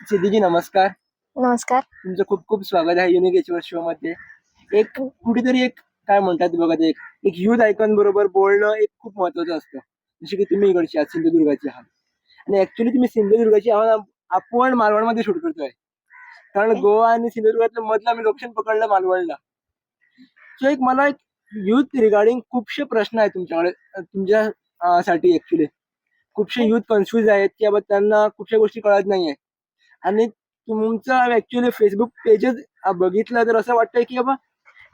सिद्धीजी नमस्कार. नमस्कार. तुमचं खूप खूप स्वागत आहे युनिक एचवर शो मध्ये. एक कुठेतरी एक काय म्हणतात बघा ते एक एक युथ आयकॉन बरोबर बोलणं एक खूप महत्वाचं असतं. जसे की तुम्ही इकडचे आहात सिंधुदुर्गाचे आहात आणि ऍक्च्युली तुम्ही सिंधुदुर्गाची आहात आपण मालवणमध्ये शूट करतोय. कारण ओके. गोवा आणि सिंधुदुर्गातलं मधलं आम्ही लोकेशन पकडलं मालवणला. सो एक मला एक युथ रिगार्डिंग खूपशे प्रश्न आहेत तुमच्याकडे तुमच्या साठी ऍक्च्युली. खूपशे युथ कन्फ्युज आहेत की बाबा त्यांना खूपशा गोष्टी कळत नाहीये. आणि तुमचं ऍक्च्युली फेसबुक पेजेस बघितलं तर असं वाटतंय की बाबा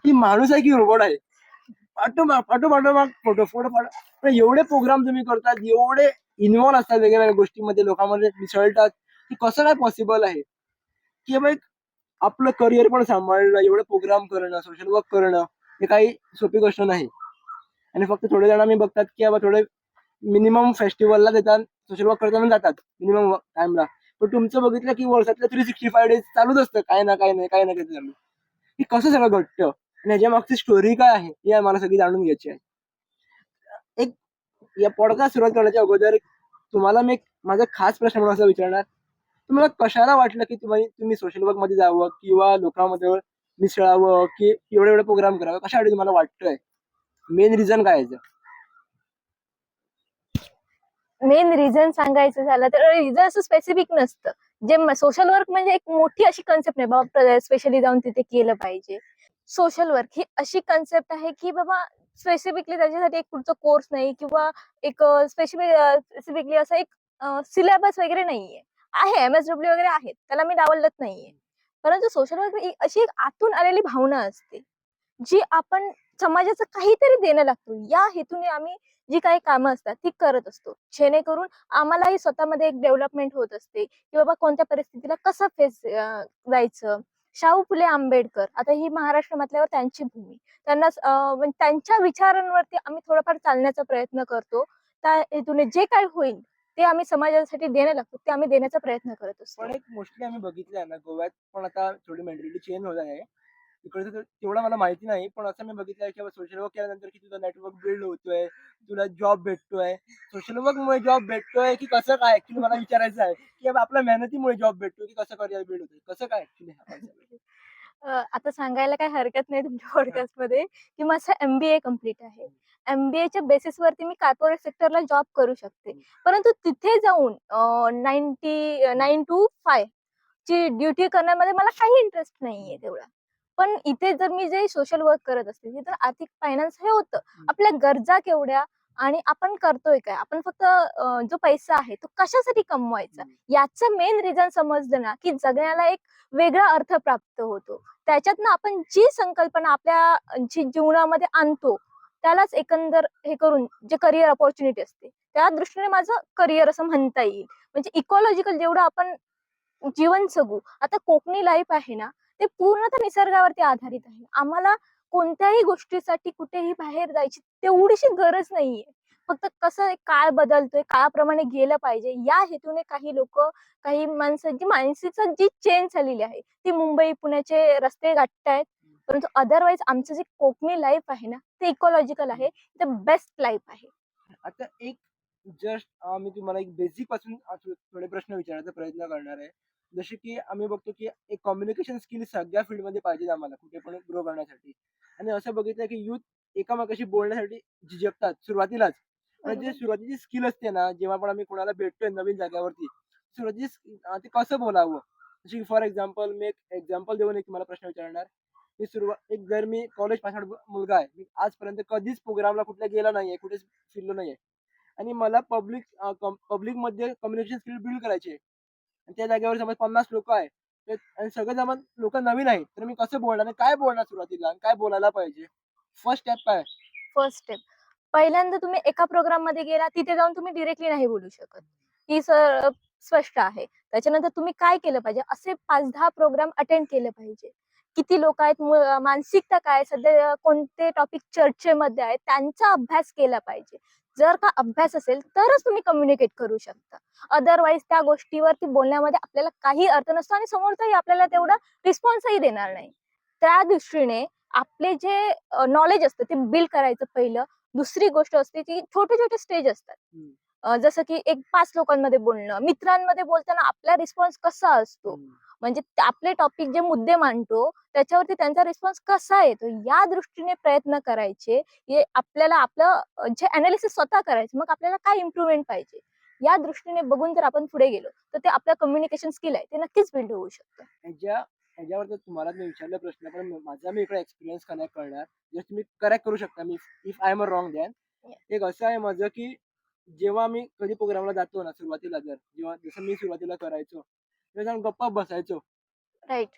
ही माणूस आहे की रोबोट आहे. पाठोपाठ फोटो फोटो पण एवढे प्रोग्राम तुम्ही करतात, एवढे इन्व्हॉल्व असतात वेगवेगळ्या गोष्टींमध्ये, लोकांमध्ये मिसळतात, की कसं काय पॉसिबल आहे की बाबा एक आपलं करिअर पण सांभाळणं, एवढे प्रोग्राम करणं, सोशल वर्क करणं, हे काही सोपी गोष्ट नाही. आणि फक्त थोडे जण मी बघतात की बाबा थोडे मिनिमम फेस्टिवलला देतात, सोशल वर्क करताना जातात मिनिमम टाइमला. पण तुमचं बघितलं की वर्षातले 365 डेज चालूच असतं, काही ना काही नाही, काही ना काही चालू. की कसं सगळं घडतं आणि ह्याच्या मागची स्टोरी काय आहे हे आम्हाला सगळी जाणून घ्यायची आहे. एक या पॉडकास्ट सुरुवात करण्याच्या अगोदर तुम्हाला मी एक माझा खास प्रश्न म्हणून असा विचारणार, तुम्हाला कशाला वाटलं की तुम्ही सोशल वर्क मध्ये जावं किंवा लोकांमध्ये मिसळावं की एवढे एवढे प्रोग्राम करावं, कशासाठी तुम्हाला वाटतंय? मेन रिझन काय आहे याचं? मेन रिझन सांगायचं झालं तर रिझन असं स्पेसिफिक नसतं. जे सोशल वर्क म्हणजे एक मोठी अशी कन्सेप्ट नाही बाबा स्पेशली जाऊन तिथे केलं पाहिजे. सोशल वर्क ही अशी कन्सेप्ट आहे की बाबा स्पेसिफिकली त्याच्यासाठी एक पुढचा कोर्स नाही किंवा एक स्पेसिफिकली असं एक सिलेबस वगैरे नाहीये. आहे एमएसडब्ल्यू वगैरे आहेत, त्याला मी डावलत नाहीये. परंतु सोशल वर्क ही अशी एक आतून आलेली भावना असते. जी आपण समाजाचं काहीतरी देणं लागतो या हेतूने आम्ही जी काही कामं असतात ती करत असतो, जेणेकरून आम्हालाही स्वतःमध्ये एक डेव्हलपमेंट होत असते की बाबा कोणत्या परिस्थितीला कसं फेस जायचं. शाहू फुले आंबेडकर आता ही महाराष्ट्र म्हटल्यावर त्यांची भूमी, त्यांना म्हणजे त्यांच्या विचारांवरती आम्ही थोडंफार चालण्याचा प्रयत्न करतो. त्या हेतूने जे काही होईल ते आम्ही समाजासाठी देणं लागतो ते आम्ही देण्याचा प्रयत्न करत पण असतो. एक मोस्टली आम्ही बघितलंय ना, गोव्यात पण आता थोडी मेंटॅलिटी चेंज होत आहे. तिकडचं तर तेवढं मला माहिती नाही. पण असं मी बघितलंय की सोशल वर्क केल्यानंतर की तुझा नेटवर्क बिल्ड होतोय, तुला जॉब भेटतोय. सोशल वर्कमुळे जॉब भेटतोय की कसं काय? ॲक्चुअली मला विचारायचं आहे, की बाबा आपल्या मेहनतीमुळे जॉब भेटतोय की कसं करिअर बिल्ड होतंय? कसं काय ॲक्चुअली हा कन्सेप्ट? आता सांगायला काही हरकत नाही तुमच्या हां. पॉडकास्टमध्ये की माझं एमबीए कम्प्लीट आहे. एमबीएच्या बेसिसवरती मी कॉर्पोरेट सेक्टरला जॉब करू शकते. परंतु तिथे जाऊन 9 टू 5 ची ड्युटी करण्यामध्ये मला काही इंटरेस्ट नाहीये तेवढा. पण इथे जर मी जे सोशल वर्क करत असते, तिथं आर्थिक फायनान्स हे होतं. आपल्या गरजा केवढ्या आणि आपण करतोय काय? आपण फक्त जो पैसा आहे तो कशासाठी कमवायचा? याचं मेन रिझन समजलं ना, की जगण्याला एक वेगळा अर्थ प्राप्त होतो. त्याच्यातनं आपण जी संकल्पना आपल्या जीवनामध्ये आणतो, त्यालाच एकंदर हे करून जे करियर अपॉर्च्युनिटी असते, त्या दृष्टीने माझं करियर असं म्हणता येईल. म्हणजे इकॉलॉजिकल जेवढं आपण जीवन जगू. आता कोकणी लाईफ आहे ना, ते पूर्णतः निसर्गावरती आधारित आहे. आम्हाला कोणत्याही गोष्टीसाठी कुठेही बाहेर जायची तेवढीशी गरज नाहीये. फक्त कसं आहे, काळ बदलतोय, काळाप्रमाणे गेलं पाहिजे या हेतूने काही लोकं, काही माणसांची मानसिकता जी चेंज झालेली आहे, ती मुंबई, पुण्याचे रस्ते गाठतायत. परंतु अदरवाईज आमचं जे कोकणी लाईफ आहे ना, ते इकॉलॉजिकल आहे. द बेस्ट लाईफ आहे. आता एक जस्ट मी तुम्हाला एक बेसिक पासून थोडे प्रश्न विचारण्याचा प्रयत्न करणार आहे. जसे की आम्ही बघतो की एक कम्युनिकेशन स्किल सगळ्या फील्डमध्ये पाहिजे आम्हाला कुठे पण ग्रो करण्यासाठी. आणि असं बघितलं की यूथ एकामेकाशी बोलण्यासाठी झिजकतात सुरुवातीलाच. आणि जे बरोबर. सुरुवातीची स्किल असते ना, जेव्हा पण आम्ही कोणाला भेटतोय नवीन जागेवरती, सुरुवातीची ते कसं बोलावं? जसे की फॉर एक्झाम्पल मी एक एक्झाम्पल देऊन एक तुम्हाला प्रश्न विचारणार. मी एक जर मी कॉलेज पास आउट मुलगा आहे. मी आजपर्यंत कधीच प्रोग्रामला कुठल्या गेला नाहीये, कुठेच फिरलो नाहीये. आणि मला पब्लिकमध्ये कम्युनिकेशन स्किल बिल्ड करायची आहे. आणि त्या जागेवर समज 50 लोकं आहेत. आणि सगळे लोकं नवीन आहेत. तर मी कसं बोलणार आणि काय बोलणार सुरुवातीला आणि काय बोलायला पाहिजे? फर्स्ट स्टेप काय आहे? First step. पहिल्यांदा तुम्ही एका प्रोग्राममध्ये गेला, तिथे जाऊन तुम्ही डायरेक्टली नाही बोलू शकत. ही स्पष्ट आहे. त्याच्यानंतर तुम्ही काय केलं पाहिजे, असे 5-10 प्रोग्राम अटेंड केले पाहिजे. किती लोकं आहेत, मानसिकता काय आहे, सध्या कोणते टॉपिक चर्चेमध्ये आहेत, त्यांचा अभ्यास केला पाहिजे. जर का अभ्यास असेल, तरच तुम्ही कम्युनिकेट करू शकता. अदरवाईज त्या गोष्टीवरती बोलण्यामध्ये आपल्याला काही अर्थ नसतो आणि समोरचाही आपल्याला तेवढा रिस्पॉन्सही देणार नाही. त्या दृष्टीने आपले जे नॉलेज असतं ते बिल्ड करायचं पहिलं. दुसरी गोष्ट असते ती छोटे-छोटे स्टेज असतात. जसं की एक 5 लोकांमध्ये बोलणं, मित्रांमध्ये बोलताना आपला रिस्पॉन्स कसा असतो, म्हणजे आपले टॉपिक जे मुद्दे मांडतो त्याच्यावरती त्यांचा रिस्पॉन्स कसा येतो, या दृष्टीने प्रयत्न करायचे. हे आपल्याला आपलं जे अनालिसिस स्वतः करायचं, मग आपल्याला काय इम्प्रुव्हमेंट पाहिजे या दृष्टीने बघून जर आपण पुढे गेलो तर ते आपलं कम्युनिकेशन स्किल आहे ते नक्कीच बिल्ड होऊ शकतं. ह्याच्यावर तर तुम्हाला मी विचारलं प्रश्न, पण माझा मी इकडे एक्सपिरियन्स कनेक्ट करणार, जर तुम्ही करेक्ट करू शकता मी, if I am wrong then. एक असं आहे माझं की जेव्हा मी कधी प्रोग्रामला जातो ना, सुरुवातीला जेव्हा जसं मी सुरुवातीला करायचो, तेव्हा जाऊन गप्पा बसायचो, राईट.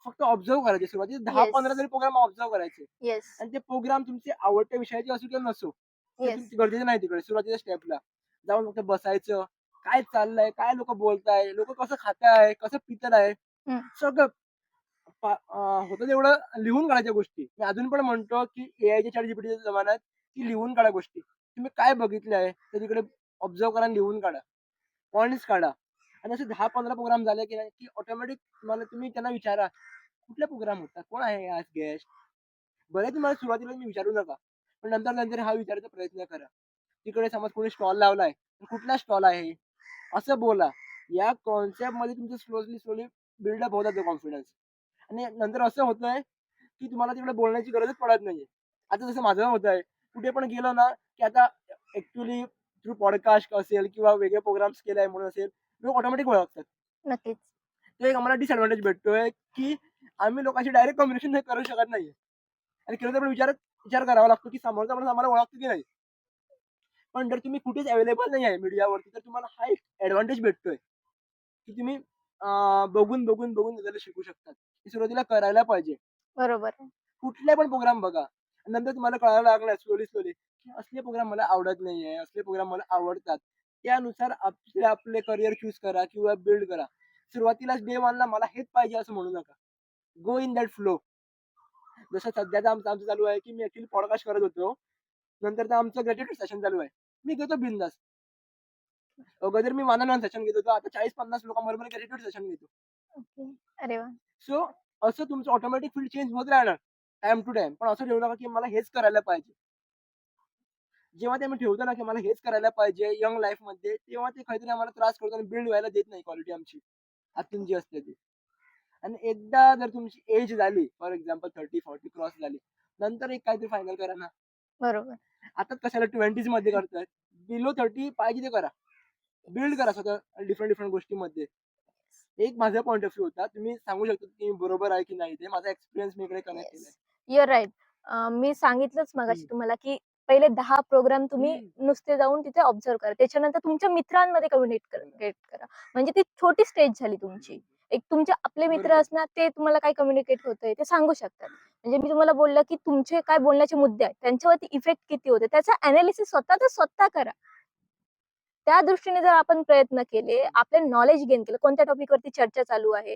फक्त ऑब्झर्व करायचे. सुरुवातीला येस. 10-15 तरी प्रोग्राम ऑब्झर्व करायचे. येस. आणि ते प्रोग्राम तुमचे आवडत्या विषयाचे असो किंवा नसो, ते येस. तुमचे गरजेचं नाही. तिकडे सुरुवातीच्या स्टेपला जाऊन फक्त बसायचं, काय चाललंय, काय लोक बोलताय, लोक कसं खाताय, कसं पिताय, सगळं होतं तेवढं लिहून काढायच्या गोष्टी. मी अजून पण म्हणतो की एआयच्या ChatGPTच्या जमान्यात की लिहून काढा गोष्टी. तुम्ही काय बघितलंय ते तिकडे ऑब्झर्व करा आणि लिहून काढा. पॉइंट्स काढा. आणि असे 10-15 प्रोग्राम झाले की नाही, की ऑटोमॅटिक तुम्हाला तुम्ही त्यांना विचारा, कुठला प्रोग्राम होता? कोण आहे आज गेस्ट? भले तुम्हाला सुरुवातीला तुम्ही विचारू नका. पण नंतर हा विचारायचा प्रयत्न करा. तिकडे समज कोणी स्टॉल लावलाय, तर कुठला स्टॉल आहे? असं बोला. या कॉन्सेप्टमध्ये तुमचं स्लोली बिल्डअप होत जातो कॉन्फिडन्स. आणि नंतर असं होतंय, की तुम्हाला तिकडे बोलण्याची गरजच पडत नाहीये. आता जसं माझं होतंय, कुठे पण गेलो ना, की आता ॲक्चुअली थ्रू पॉडकास्ट असेल किंवा वेगळे प्रोग्राम्स केले म्हणून असेल, लोक ऑटोमॅटिक ओळखतात. नक्कीच. तो एक आम्हाला डिसएडव्हांटेज भेटतोय, की आम्ही लोकांशी डायरेक्ट कम्युनिकेशन करू शकत नाहीये. आणि केलं तर पण विचार करावा लागतो, की समोरचा माणूस आम्हाला ओळखतो की नाही. पण जर तुम्ही कुठेच अवेलेबल नाही आहे मीडियावरती, तर तुम्हाला हा एक ॲडव्हांटेज भेटतोय, की तुम्ही बघून त्याला शिकू शकतात. हे सुरुवातीला करायला पाहिजे. बरोबर आहे. कुठले पण प्रोग्राम बघा. नंतर तुम्हाला कळायला लागणार स्लोली, की असले प्रोग्राम मला आवडत नाहीये, असले प्रोग्राम मला आवडतात. त्यानुसार आपले करियर चूज करा किंवा बिल्ड करा. सुरुवातीलाच डे 1ला मला हेच पाहिजे असं म्हणू नका. गो इन दॅट फ्लो. जसं सध्याचं आमचं चालू आहे, की मी ॲक्चुअली पॉडकास्ट करत होतो. नंतर आमचं ग्रॅज्युएट सेशन चालू आहे. मी घेतो बिनधास्त. अगोदर मी 1 on 1 सेशन घेत होतो. आता 40-50 लोकांबरोबर ग्रॅज्युएट सेशन घेतो. ओके. अरे वा. सो असं तुमचं ऑटोमॅटिक फील्ड चेंज होत राहणार टाईम टू टाईम. पण असं ठेवू नका, की मला हेच करायला पाहिजे. जेव्हा ते आम्ही ठेवतो ना, की मला हेच करायला पाहिजे यंग लाईफमध्ये, तेव्हा ते काहीतरी आम्हाला त्रास करतो आणि बिल्ड व्हायला देत नाही क्वालिटी आमची. आतून जी असते ती. आणि एकदा जर तुमची एज झाली, फॉर एक्झाम्पल 30-40 क्रॉस झाली, नंतर एक काहीतरी फायनल करा ना. बरोबर. आता कशाला 20s मध्ये करताय. बिलो 30 पाहिजे ते करा. बिल्ड करा स्वतः डिफरंट गोष्टींमध्ये. एक माझा पॉइंट ऑफ व्ह्यू होता. तुम्ही सांगू शकता, की बरोबर आहे की नाही ते. माझा एक्सपिरियन्स मी इकडे कनेक्ट केलाय. येस. You are right. मी सांगितलंच मगाशी हं. तुम्हाला, की पहिले 10 प्रोग्राम तुम्ही हं. नुसते जाऊन तिथे ऑब्झर्व्ह करा. त्याच्यानंतर तुमच्या मित्रांमध्ये कम्युनिकेट करा. म्हणजे ती छोटी स्टेज झाली तुमची. एक तुमचे आपले मित्र बरोबर. असणार, ते तुम्हाला काय कम्युनिकेट होतंय ते सांगू शकतात. म्हणजे मी तुम्हाला बोललं, की तुमचे काय बोलण्याचे मुद्दे आहेत, त्यांच्यावरती इफेक्ट किती होते, त्याचा अनालिसिस स्वतःचा स्वतः करा. त्या दृष्टीने जर आपण प्रयत्न केले, आपले नॉलेज गेन केलं, कोणत्या टॉपिकवरती चर्चा चालू आहे,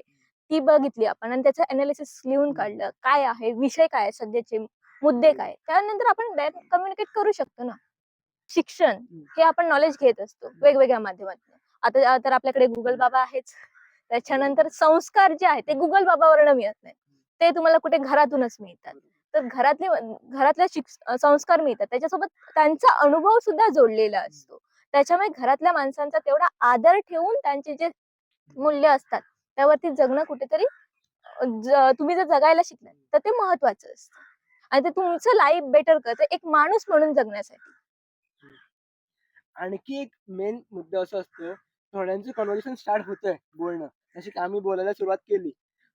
ती बघितली आपण आणि त्याचं अनालिसिस लिहून काढलं. काय आहे, विषय काय आहे सध्याचे, मुद्दे काय आहे, त्यानंतर आपण डायरेक्ट कम्युनिकेट करू शकतो ना. शिक्षण हे आपण नॉलेज घेत असतो वेगवेगळ्या माध्यमातून. आता तर आपल्याकडे गुगल बाबा आहेच. त्याच्यानंतर संस्कार जे आहेत ते गुगल बाबावरनं मिळत नाहीत. ते तुम्हाला कुठे घरातूनच मिळतात. तर घरातले संस्कार मिळतात. त्याच्यासोबत त्यांचा अनुभव सुद्धा जोडलेला असतो. त्याच्यामुळे घरातल्या माणसांचा तेवढा आदर ठेवून त्यांचे जे मूल्य असतात त्यावरती जगणं कुठेतरी तुम्ही जर जगायला शिकलात तर ते महत्वाचं असतं. आणि ते तुमचं लाईफ बेटर करतं एक माणूस म्हणून जगण्यासाठी. आणखी एक मेन मुद्दा असा असतो, थोड्यांचं कन्व्हर्सेशन स्टार्ट होतंय बोलणं. जसे की आम्ही बोलायला सुरुवात केली,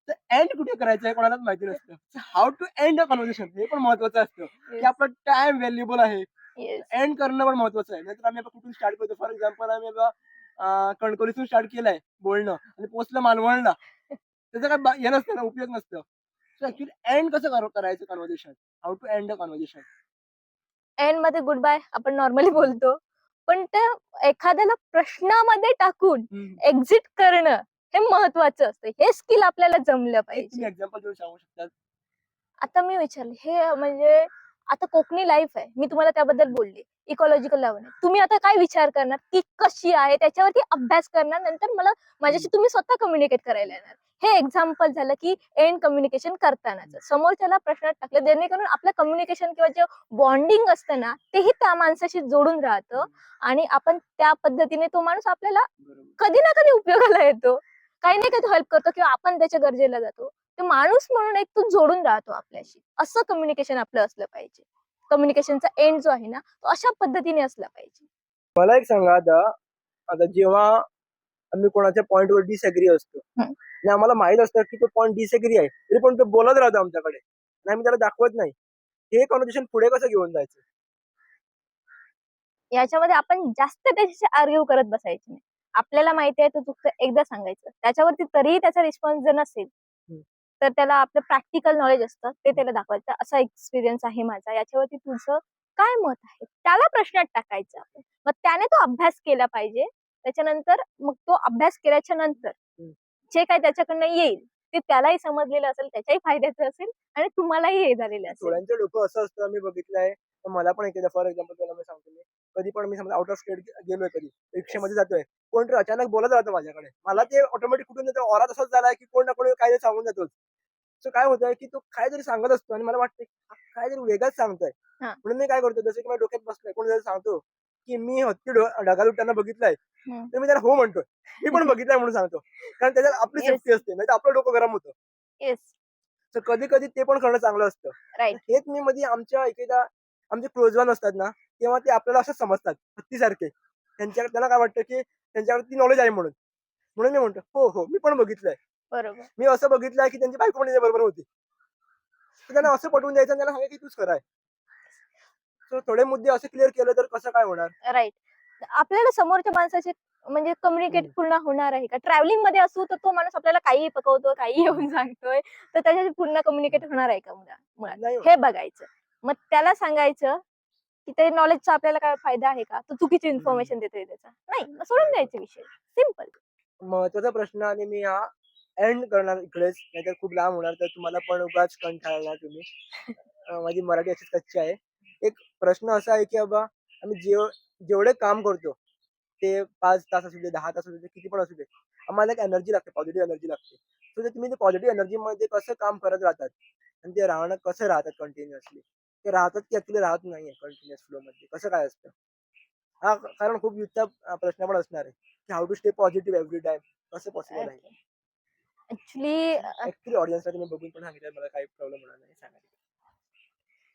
तर एंड कुठे करायचं हे कोणालाच माहिती नसतं. How to end a conversation हे पण महत्वाचं असतं, की आपला टाईम व्हॅल्युएबल आहे. येस. एंड करणं पण महत्वाचं आहे. नाहीतर आम्ही आता कुठून स्टार्ट करतो. फॉर एक्झाम्पल आम्ही आता कणकवलीतून स्टार्ट केलंय बोलणं आणि पोहोचलं मालवणला. त्याचा काय हे नसतं ना, उपयोग नसतो. सो ॲक्चुअली एंड कसं करायचं conversation? How to end a conversation? End मध्ये गुड बाय आपण नॉर्मली बोलतो. पण त्या एखाद्याला प्रश्नामध्ये टाकून एक्झिट करणं हे महत्वाचं असतं. हे स्किल आपल्याला जमलं एक पाहिजे. तुम्ही एक्झाम्पल देऊन सांगू शकता? आता मी विचारलं हे म्हणजे आता कोकणी लाईफ आहे. मी तुम्हाला त्याबद्दल बोलली. इकॉलॉजिकल लावणे. तुम्ही आता काय विचार करणार, ती कशी आहे त्याच्यावरती अभ्यास करणार, नंतर मला माझ्याशी तुम्ही स्वतः कम्युनिकेट करायला येणार. हे एक्झाम्पल झालं की एंड कम्युनिकेशन करतानाच समोरच्याला प्रश्न टाकले, जेणेकरून आपलं कम्युनिकेशन किंवा जे बॉन्डिंग असतं ना तेही त्या माणसाशी जोडून राहतं आणि आपण त्या पद्धतीने तो माणूस आपल्याला बरोबर. कधी ना कधी उपयोगाला येतो, काही ना काही हेल्प करतो किंवा आपण त्याच्या गरजेला जातो. तो माणूस म्हणून एक तो जोडून राहतो आपल्याशी. असं कम्युनिकेशन आपलं असलं पाहिजे. कम्युनिकेशनचा एंड जो आहे ना तो अशा पद्धतीने असला पाहिजे. मला एक सांगा आता, आता जेव्हा आम्ही कोणाच्या पॉइंटवर डिसएग्री असतो हम्म. आणि आम्हाला माहित असतं की तो पॉइंट डिसएग्री आहे, तरी पण तो बोलत राहतो आमच्याकडे आणि आम्ही त्याला दाखवत नाही. हे कॉन्व्हर्सेशन पुढे कसं घेऊन जायचं? याच्यामध्ये आपण जास्त त्याच्याशी आर्ग्यू करत बसायचं नाही. आपल्याला माहिती आहे तो चुकतं, एकदा सांगायचं. त्याच्यावरती तरीही त्याचा रिस्पॉन्स जर नसेल हम्म. तर त्याला आपलं प्रॅक्टिकल नॉलेज असतं ते त्याला दाखवायचं. असा एक्सपिरियन्स आहे माझा, याच्यावरती तुझं काय मत आहे, त्याला प्रश्नात टाकायचं आपण. मग त्याने तो अभ्यास केला पाहिजे. त्याच्यानंतर मग तो अभ्यास केल्याच्या नंतर हम्म. जे काही त्याच्याकडनं येईल ते त्यालाही समजलेलं असेल, त्याच्याही फायद्याचं असेल आणि तुम्हालाही हे झालेलं असेल. थोड्यांचं डोकं असं असतं, आम्ही बघितलंय. तर मला पण एकदा फॉर एक्झाम्पल त्याला मी सांगतो, मी कधी पण मी समजा आउट ऑफ स्टेट गेलोय, कधी रिक्षामध्ये जातोय, कोणतरी अचानक बोलत राहतं माझ्याकडे, मला ते ऑटोमॅटिक कुठून येतं ऑरा तसाच झालाय की कोण ना कोणी काहीतरी सांगून जातो. सो काय होतंय की तो काहीतरी सांगत असतो आणि मला वाटतं हा काहीतरी वेगळंच सांगतोय. हा. म्हणून मी काय करतो, जसं की माझ्या डोक्यात बसलंय, कोणी जर सांगतो की मी हत्ती ढगाल उडताना बघितलंय, हम्म. तर मी त्याला हो म्हणतोय. मी पण बघितलंय म्हणून सांगतो, कारण त्याच्यात आपली Yes. सेफ्टी असते, नाही तर आपलं डोकं गरम होतं. येस, तर कधी कधी ते पण करणं चांगलं असतं. राईट. हेच मी मध्ये आमच्या एखादा आमचे क्लोज वन असतात ना, तेव्हा ते आपल्याला असंच समजतात हत्तीसारखे. त्यांना काय वाटतं की त्यांच्याकडे ती नॉलेज आहे म्हणून. म्हणून मी म्हणतो, हो हो मी पण बघितलंय. बरोबर. मी असं बघितलंय की त्यांची बायको पण त्याच्याबरोबर होती. तर त्यांना असं पटवून द्यायचं आणि त्याला सांगायचं की तूच खरा आहे. तर थोडे मुद्दे असे क्लिअर केले तर कसं काय होणार? राईट. आपल्याला समोरच्या माणसाचे म्हणजे कम्युनिकेट हम्म. पूर्ण होणार आहे का? ट्रॅव्हलिंग मध्ये असू तर तो माणूस आपल्याला काहीही पकवतो, काही येऊन सांगतोय, तर त्याच्याशी पूर्ण कम्युनिकेट होणार आहे का मुळात? नाही हे बघायचं. मग त्याला सांगायचं की ते नॉलेजचा आपल्याला काय फायदा आहे का? तो चुकीची इन्फॉर्मेशन देतोय त्याचा. नाही, मग सोडून द्यायचा विषय. सिंपल. महत्वाचा प्रश्न आणि मी हा एंड करणार इकडेच, नाहीतर खूप लांब होणार, तर तुम्हाला पण उगाच कंटाळणार तुम्ही. माझी मराठी अशीच कच्ची आहे. एक प्रश्न असा आहे की बाबा, आम्ही जेवढे काम करतो ते 5 तास असू दे, 10 तास असू दे, किती पण असू दे, आम्हाला एक एनर्जी लागते, पॉझिटिव्ह एनर्जी लागते. तर तुम्ही ते पॉझिटिव्ह एनर्जीमध्ये कसं काम करत राहतात आणि ते राहणं कसं राहतात कंटिन्युअसली, ते राहतात की ऍक्च्युली राहत नाहीये कंटिन्युअस फ्लोमध्ये, कसं काय असतं? हा कारण खूप युक्ता प्रश्न पण असणार आहे की how to stay positive every time, कसं पॉसिबल आहे? ऍक्च्युली ऍक्च्युली ऑडियन्सला तुम्ही बघून पण सांगितलं, मला काही प्रॉब्लेम होणार नाही सांगा.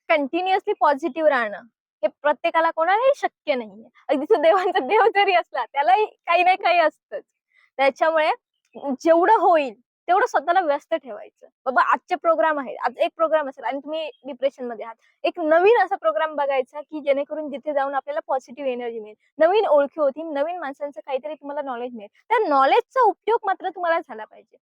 कंटिन्युअसली पॉझिटिव्ह राहणं हे प्रत्येकाला कोणालाही शक्य नाहीये. अगदी तो देवांचा देव जरी असला त्यालाही काही ना काही असतंच. त्याच्यामुळे जेवढं होईल तेवढं स्वतःला व्यस्त ठेवायचं. बाबा आजचे प्रोग्राम आहे, आज एक प्रोग्राम असेल आणि तुम्ही डिप्रेशन मध्ये आहात, एक नवीन असा प्रोग्राम बघायचा की जेणेकरून जिथे जाऊन आपल्याला पॉझिटिव्ह एनर्जी मिळेल, नवीन ओळखी होतील, नवीन माणसांचं काहीतरी तुम्हाला नॉलेज मिळेल. त्या नॉलेजचा उपयोग मात्र तुम्हाला झाला पाहिजे.